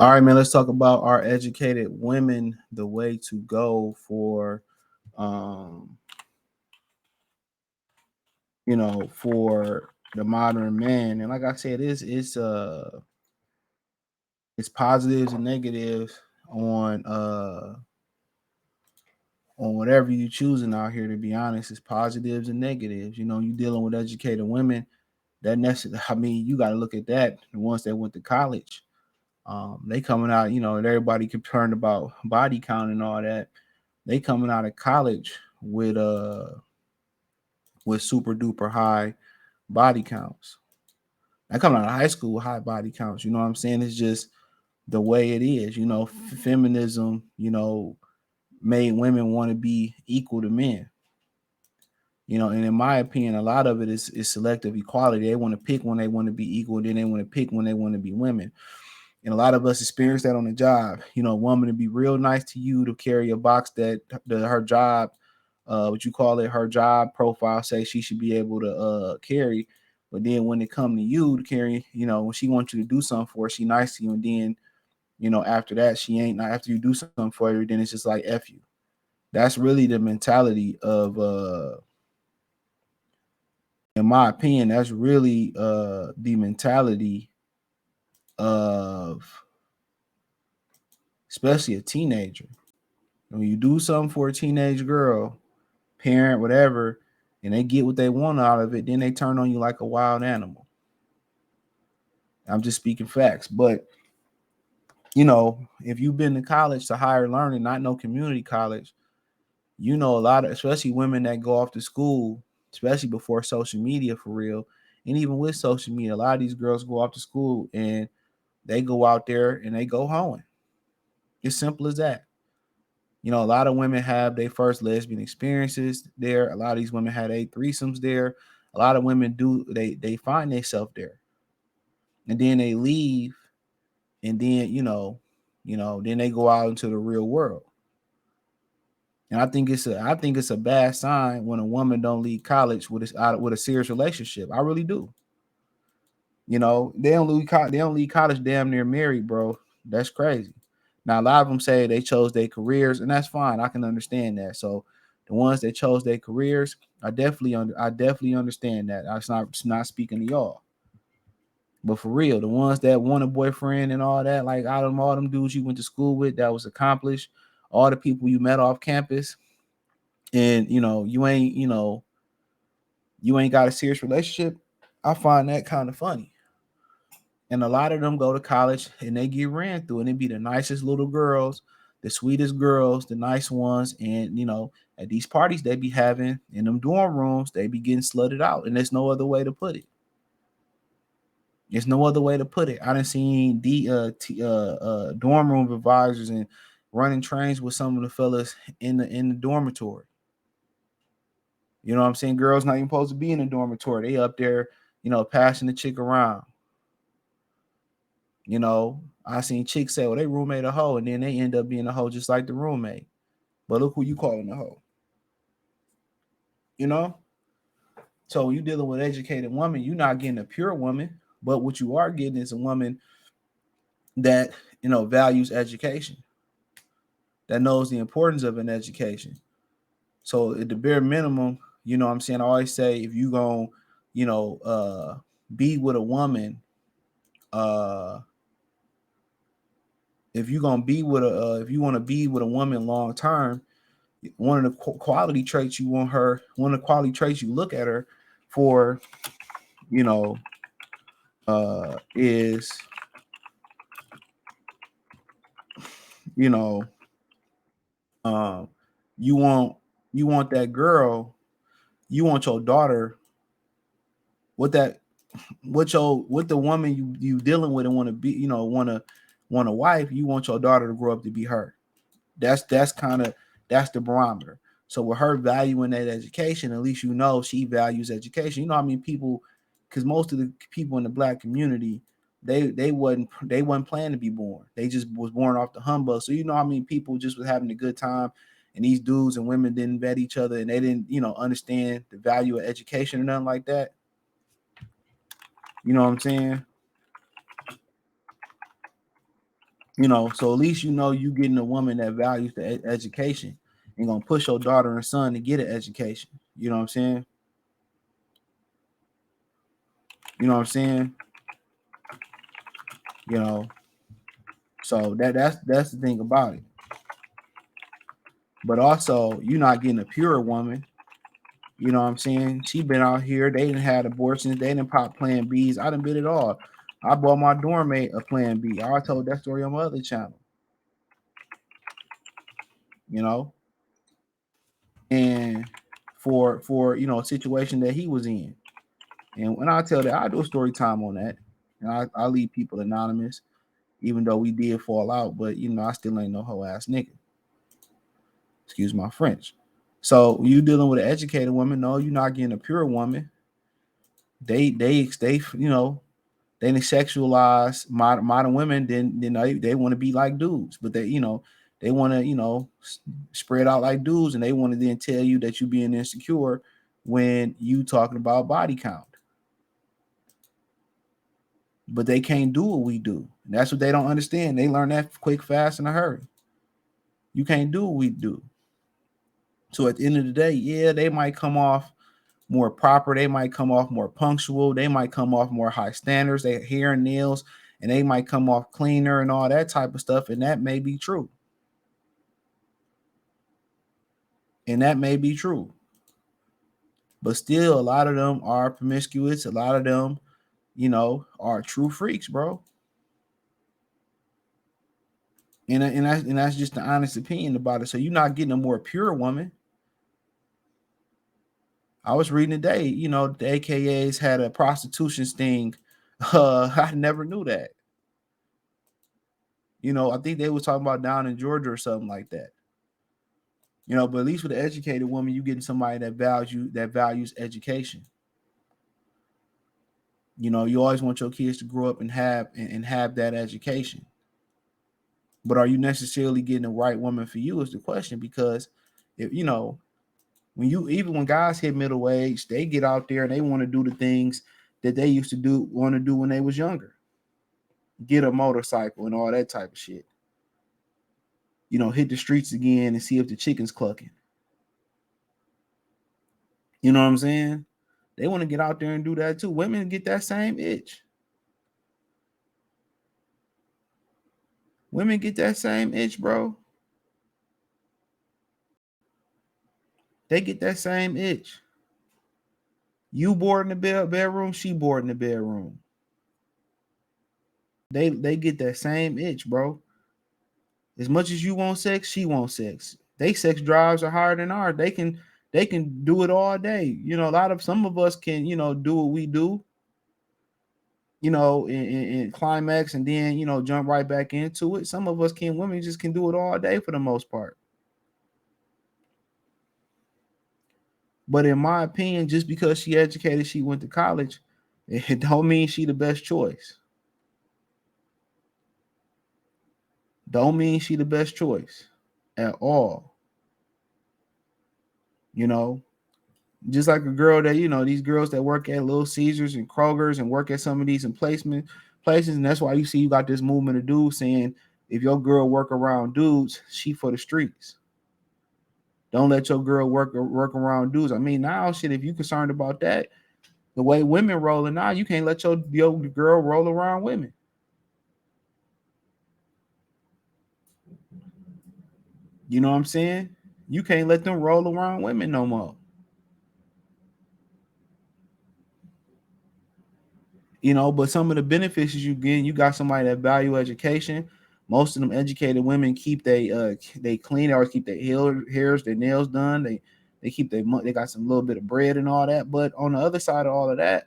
All right, man. Let's talk about our educated women, the way to go for, um, for the modern man. And like I said, it's positives and negatives on on whatever you choosing out here. To be honest, it's positives and negatives. You dealing with educated women. I mean, you got to look at that. The ones that went to college, they coming out. And everybody concerned about body count and all that. They coming out of college with super duper high body counts. I coming out of high school with high body counts. You know what I'm saying? It's just the way it is. Feminism, made women want to be equal to men. And in my opinion, a lot of it is selective equality. They want to pick when they want to be equal, then they want to pick when they want to be women. And a lot of us experience that on the job. A woman to be real nice to you, to carry a box that her job, what you call it, her job profile say she should be able to carry. But then when it come to you to carry, when she wants you to do something for her, she nice to you, and then after that she ain't. Not after you do something for her, then it's just like F you. That's really the mentality of in my opinion, that's really the mentality of especially a teenager. When you do something for a teenage girl, parent, whatever, and they get what they want out of it, then they turn on you like a wild animal. I'm just speaking facts. But if you've been to college, to higher learning, not no community college, a lot of, especially women that go off to school, especially before social media for real, and even with social media, a lot of these girls go off to school and they go out there and they go hoeing. It's simple as that. A lot of women have their first lesbian experiences there. A lot of these women had threesomes there. A lot of women do they find themselves there, and then they leave, and then then they go out into the real world. And I think it's a bad sign when a woman don't leave college with a serious relationship. I really do. They don't leave college damn near married, bro. That's crazy. Now a lot of them say they chose their careers, and that's fine. I can understand that. So the ones that chose their careers, I definitely understand that. I'm not speaking to y'all. But for real, the ones that want a boyfriend and all that, like all them dudes you went to school with that was accomplished, all the people you met off campus, and you ain't got a serious relationship, I find that kind of funny. And a lot of them go to college and they get ran through, and it be the nicest little girls, the sweetest girls, the nice ones. And at these parties they be having in them dorm rooms, they be getting slutted out. And there's no other way to put it. There's no other way to put it. I done seen dorm room advisors and running trains with some of the fellas in the dormitory. You know what I'm saying? Girls not even supposed to be in the dormitory. They up there, passing the chick around. I seen chicks say, well, they roommate a hoe, and then they end up being a hoe just like the roommate. But look who you calling a hoe. You know? So you dealing with educated woman, you're not getting a pure woman, but what you are getting is a woman that, values education, that knows the importance of an education. So at the bare minimum, what I'm saying, I always say if you gonna, be with a woman, uh if you gonna be with if you want to be with a woman long term, one of the quality traits you want her, one of the quality traits you look at her for, you know, is, you know, um, you want that girl, you want your daughter, what that what the woman you dealing with and want to be, want a wife, you want your daughter to grow up to be her. That's the barometer. So with her valuing that education, at least she values education. I mean, people, because most of the people in the black community, they wasn't planning to be born. They just was born off the humbug. So I mean, people just was having a good time, and these dudes and women didn't vet each other, and they didn't understand the value of education or nothing like that. You know what I'm saying? You know, so at least you know you getting a woman that values the education and gonna push your daughter and son to get an education. You know what I'm saying? You know what I'm saying? You know, so that's the thing about it. But also, you're not getting a pure woman. You know what I'm saying? She been out here. They didn't have abortions. They didn't pop Plan Bs. I done been it all. I bought my dorm mate a Plan B. I told that story on my other channel. You know, and for you know a situation that he was in. And when I tell that, I do a story time on that, and I leave people anonymous, even though we did fall out. But you know, I still ain't no hoe ass nigga. Excuse my French. So you dealing with an educated woman? No, you're not getting a pure woman. They you know they sexualize modern women. Then they want to be like dudes, but they you know they want to you know spread out like dudes, and they want to then tell you that you being insecure when you talking about body count. But they can't do what we do. And that's what they don't understand. They learn that quick, fast, in a hurry. You can't do what we do. So at the end of the day, yeah, they might come off more proper. They might come off more punctual. They might come off more high standards. They hair and nails, and they might come off cleaner and all that type of stuff. And that may be true. And that may be true. But still, a lot of them are promiscuous. A lot of them, you know, are true freaks, bro. And that's just the honest opinion about it. So you're not getting a more pure woman. I was reading today, you know, the AKAs had a prostitution sting. I never knew that. You know, I think they was talking about down in Georgia or something like that. You know, but at least with an educated woman, you getting somebody that values education. You know, you always want your kids to grow up and have that education. But are you necessarily getting the right woman for you is the question, because if you know, when guys hit middle age, they get out there and they want to do the things that they used to want to do when they was younger. Get a motorcycle and all that type of shit. You know, hit the streets again and see if the chicken's clucking. You know what I'm saying? They want to get out there and do that too. Women get that same itch. Women get that same itch, bro. They get that same itch. You bored in the bedroom, she bored in the bedroom. They get that same itch, bro. As much as you want sex, she wants sex. They sex drives are higher than ours. They can do it all day. You know, some of us can, you know, do what we do, you know, in climax and then, you know, jump right back into it. Some of us can, women just can do it all day for the most part. But in my opinion, just because she educated, she went to college, it don't mean she the best choice. Don't mean she the best choice at all. You know, just like a girl that, you know, these girls that work at Little Caesars and Kroger's and work at some of these emplacement places. And that's why you see you got this movement of dudes saying if your girl work around dudes, she for the streets. Don't let your girl work around dudes. I mean, now shit, if you concerned about that, the way women rolling now, you can't let your girl roll around women. You know what I'm saying? You can't let them roll around women no more. You know, but some of the benefits you get, you got somebody that value education. Most of them educated women keep they clean. They always keep their hairs, their nails done. They keep they got some little bit of bread and all that. But on the other side of all of that,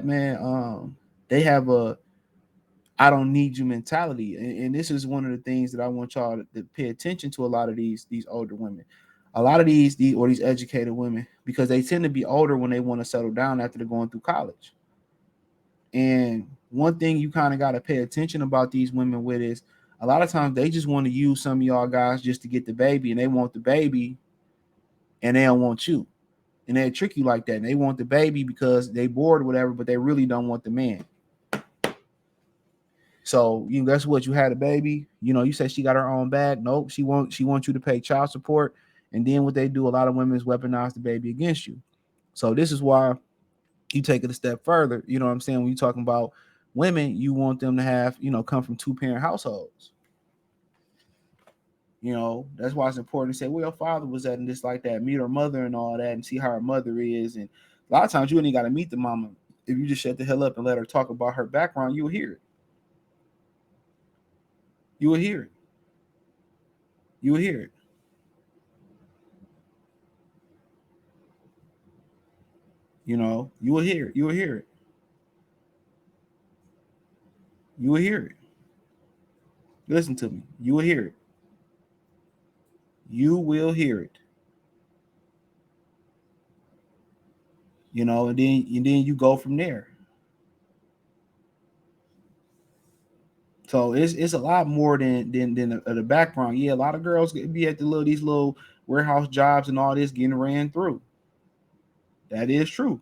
man, they have a I don't need you mentality. And this is one of the things that I want y'all to pay attention to. A lot of these older women, a lot of these educated women, because they tend to be older when they want to settle down after they're going through college. And one thing you kind of got to pay attention about these women with is a lot of times they just want to use some of y'all guys just to get the baby, and they want the baby and they don't want you. And they trick you like that. And they want the baby because they bored or whatever, but they really don't want the man. So you guess what? You had a baby. You know, you say she got her own bag. Nope, she wants you to pay child support. And then what they do, a lot of women is weaponize the baby against you. So this is why you take it a step further. You know what I'm saying? When you're talking about women, you want them to have, come from two-parent households. That's why it's important to say where your father was at and just like that. Meet her mother and all that and see how her mother is. And a lot of times you ain't got to meet the mama. If you just shut the hell up and let her talk about her background, you will hear it. You will hear it. You will hear it. You will hear it. You will hear it. You will hear it. Listen to me. You will hear it. You will hear it. And then you go from there. So it's a lot more than the background. Yeah, a lot of girls be at these little warehouse jobs and all this getting ran through. That is true.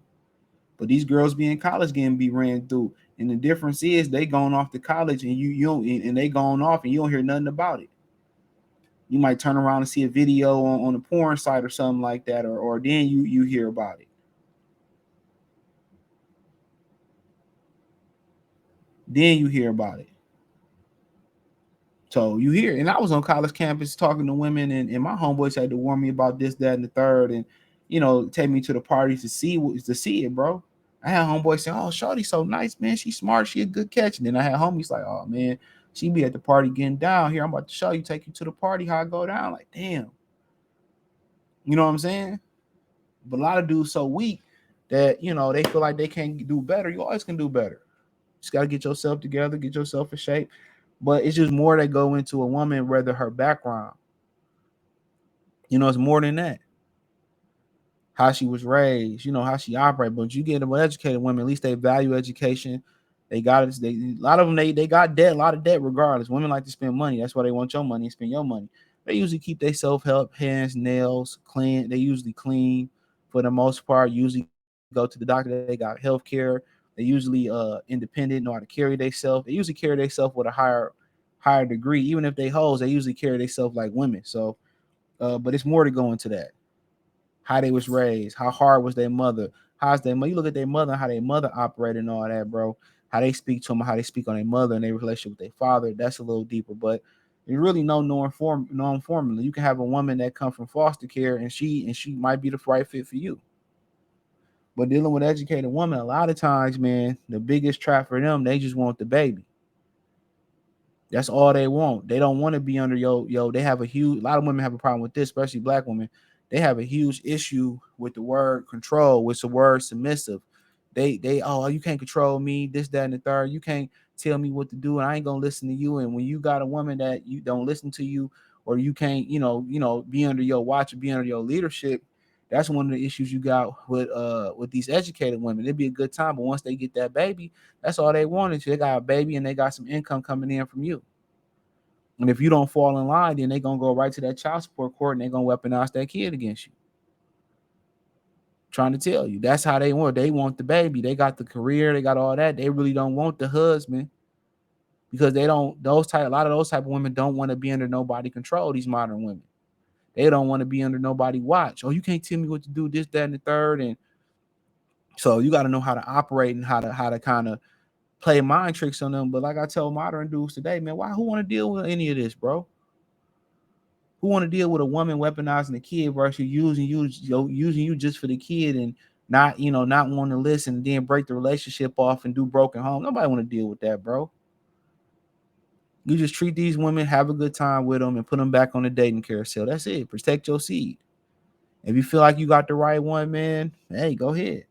But these girls be in college getting be ran through. And the difference is they going off to college and you don't, and they going off and you don't hear nothing about it. You might turn around and see a video on a porn site or something like that, or then you hear about it. Then you hear about it. So you hear, and I was on college campus talking to women, and my homeboys had to warn me about this, that, and the third, and take me to the parties to see it, bro. I had homeboys saying, "Oh, Shawty's so nice, man. She's smart. She a good catch." And then I had homies like, "Oh man, she be at the party getting down here. I'm about to show you, take you to the party, how I go down." Like, damn, you know what I'm saying? But a lot of dudes so weak that they feel like they can't do better. You always can do better. Just got to get yourself together, get yourself in shape. But it's just more that go into a woman, rather her background. It's more than that. How she was raised, how she operates. But you get with educated women, at least they value education. They got it. A lot of them they got debt, a lot of debt regardless. Women like to spend money. That's why they want your money and spend your money. They usually keep their self-help, hands, nails clean. They usually clean for the most part. Usually go to the doctor. They got health care. They usually independent, know how to carry themselves. They usually carry themselves with a higher degree. Even if they hoes, they usually carry themselves like women. So but it's more to go into that. How they was raised, how hard was their mother, how's their mother. You look at their mother, how their mother operated and all that, bro. How they speak to them, how they speak on their mother and their relationship with their father. That's a little deeper, but you really know known formula. You can have a woman that come from foster care and she might be the right fit for you. But dealing with educated women, a lot of times, man, the biggest trap for them, they just want the baby. That's all they want. They don't want to be under yo. They have a lot of women have a problem with this, especially black women. They have a huge issue with the word control, with the word submissive. They oh, you can't control me, this, that, and the third. You can't tell me what to do, and I ain't gonna listen to you. And when you got a woman that you don't listen to you, or you can't, be under your watch or be under your leadership, that's one of the issues you got with these educated women. It'd be a good time, but once they get that baby, that's all they wanted. They got a baby and they got some income coming in from you. And if you don't fall in line, then they're gonna go right to that child support court and they're gonna weaponize that kid against you. Trying to tell you, that's how they want. They want the baby. They got the career. They got all that. They really don't want the husband because they don't. A lot of those type of women don't want to be under nobody control. These modern women, they don't want to be under nobody watch. Oh, you can't tell me what to do. This, that, and the third. And so you got to know how to operate and how to kind of play mind tricks on them. But like I tell modern dudes today, man, who want to deal with any of this, bro? Who want to deal with a woman weaponizing a kid versus using you just for the kid and not wanting to listen and then break the relationship off and do broken home? Nobody want to deal with that, bro. You just treat these women, have a good time with them, and put them back on the dating carousel. That's it. Protect your seed. If you feel like you got the right one, man, hey, go ahead.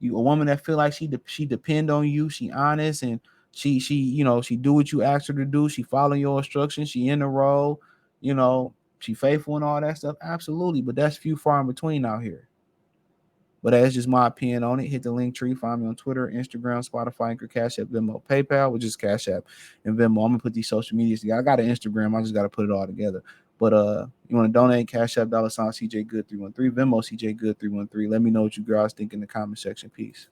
You a woman that feel like she depend on you, she honest, and she do what you ask her to do. She follow your instructions. She in the role, she faithful and all that stuff. Absolutely, but that's few far in between out here. But that's just my opinion on it. Hit the link tree. Find me on Twitter, Instagram, Spotify, Anchor, Cash App, Venmo, PayPal, which is Cash App and Venmo. I'm gonna put these social medias together. I got an Instagram. I just gotta put it all together. But you want to donate? Cash App $CJ Good 313, Venmo CJ Good 313. Let me know what you guys think in the comment section. Peace.